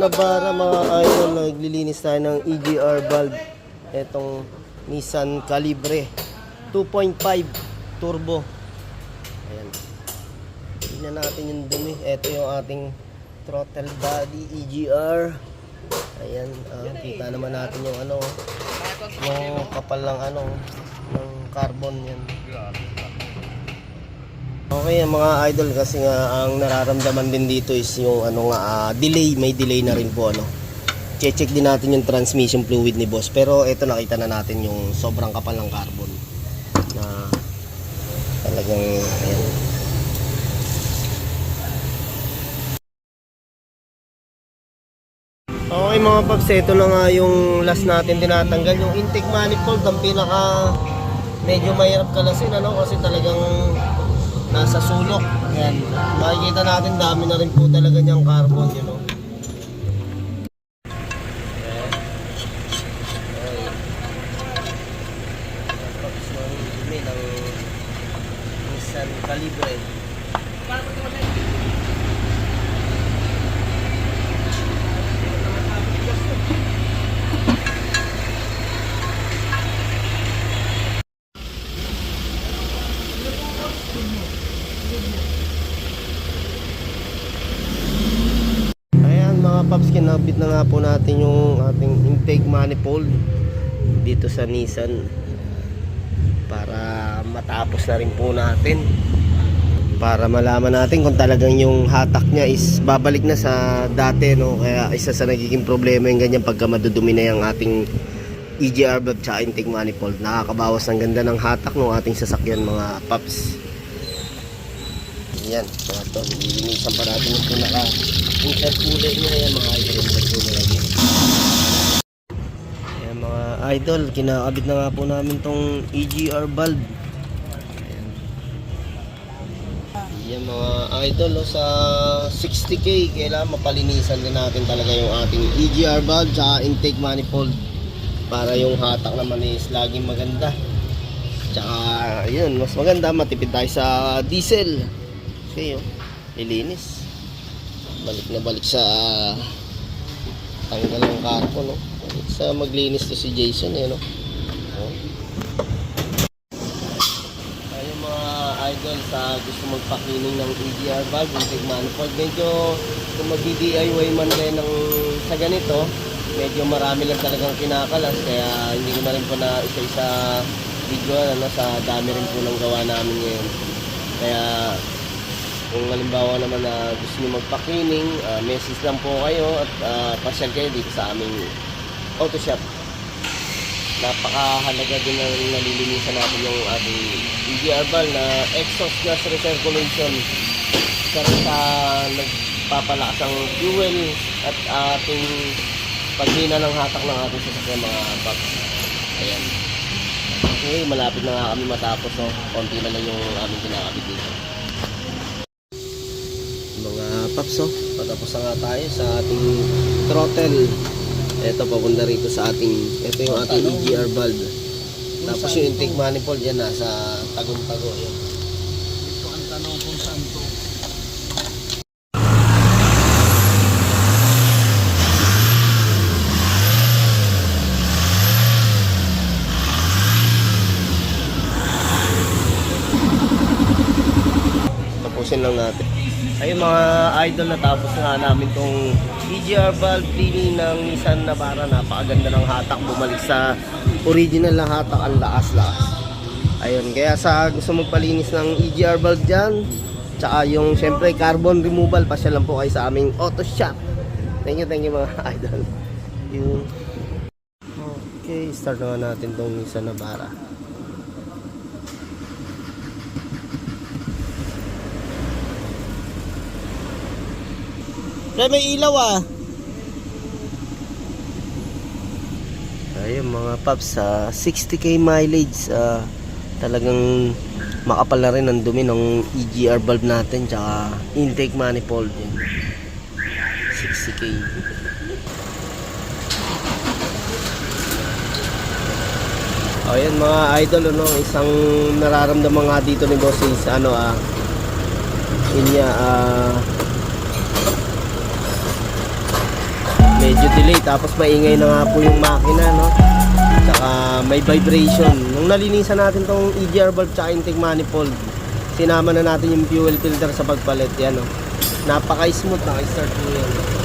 Navara mga idol, naglilinis tayo ng EGR valve. Etong Nissan Calibre 2.5 turbo. Ayan. Tignan natin yung dumi. Ito yung ating throttle body EGR. Ayan, kita naman natin yung ano, yung kapal ng ano, ng carbon yan. Okay mga idol, kasi nga ang nararamdaman din dito is yung ano nga, delay, may delay na rin po ano. Check din natin yung transmission fluid ni boss, pero ito nakita na natin yung sobrang kapal ng carbon na talagang ayan. Okay mga paps, ito na nga yung last natin tinatanggal, yung intake manifold, ang pinaka medyo mahirap kalasin ano, kasi talagang nasa sulok. Ayan, makikita natin dami na rin po talaga niyang carbon, you know. Dumi ng Nissan Calibre. Paps, kinabit na nga po natin yung ating intake manifold dito sa Nissan para matapos na rin po natin, para malaman natin kung talagang yung hatak niya is babalik na sa dati, no? Kaya isa sa nagiging problema yung ganyan pagka madudumi na yung ating EGR valve tsaka intake manifold, nakakabawas ng ganda ng hatak ng ating sasakyan mga paps. Yan, ito, nilinisan pa natin yung pinaka-intercooler niya. Yan mga idol, intercooler niya. Yan mga idol, kinakabit na nga po namin tong EGR valve. Yan mga idol, sa 60k kailangan mapalinisan din natin talaga yung ating EGR valve tsaka intake manifold, para yung hatak naman is laging maganda. Tsaka yun, mas maganda, matipid tayo sa diesel. Okay, lilinis. Balik na balik sa tanggal ng carbon, no? Balik sa maglinis to si Jason, no? Ayun mga idol, sa gusto magpa-cleaning ng EGR valve, intake manifold, medyo kung mag-DIY man rin ng, sa ganito, medyo marami lang talagang kinakalas, kaya hindi ko na rin po na isa-isa video, ano, sa dami rin po ng gawa namin ngayon. Kaya kung halimbawa naman na gusto nyo magpa-cleaning, message lang po kayo at pasyal kayo dito sa aming auto shop. Napakahalaga din na nalilinisan natin yung ating EGR valve na exhaust gas recirculation. Isa rin sa nagpapalakas ang fuel at ating paghina ng hatak ng ating sasakyan mga paps. Ayan. Okay, malapit na nga kami matapos, no? Konti na lang yung aming kinakabit dito. Mga paps, patapos na nga tayo sa ating throttle. Ito papunta rito sa ating, ito yung ating EGR valve. Tapos yung intake manifold yan nasa tagong-tago. Ito ang tanong kung saan to. Tapusin lang natin. Ayun mga idol, natapos nga namin tong EGR valve cleaning ng Nissan Navara. Napakaganda ng hatak, bumalik sa original na hatak, ang lakas-lakas. Ayun, kaya sa gusto magpalinis ng EGR valve dyan, tsaka yung syempre carbon removal, pasya lang po kayo sa aming auto shop. Thank you mga idol. Okay, start na natin tong Nissan Navara. May ilaw Ayun mga paps, 60k mileage, talagang makapal na rin ang dumi ng EGR valve natin tsaka intake manifold yun. 60k. Ayun mga idol, ano, isang nararamdaman nga dito ni boss is ano, yun niya, medyo delay. Tapos maingay na nga po yung makina, no? Tsaka may vibration. Nung nalinisan natin tong EGR valve tsaka intake manifold, sinama na natin yung fuel filter sa pagpalit. Yan, no? Napaka-smooth, naka-start po yan.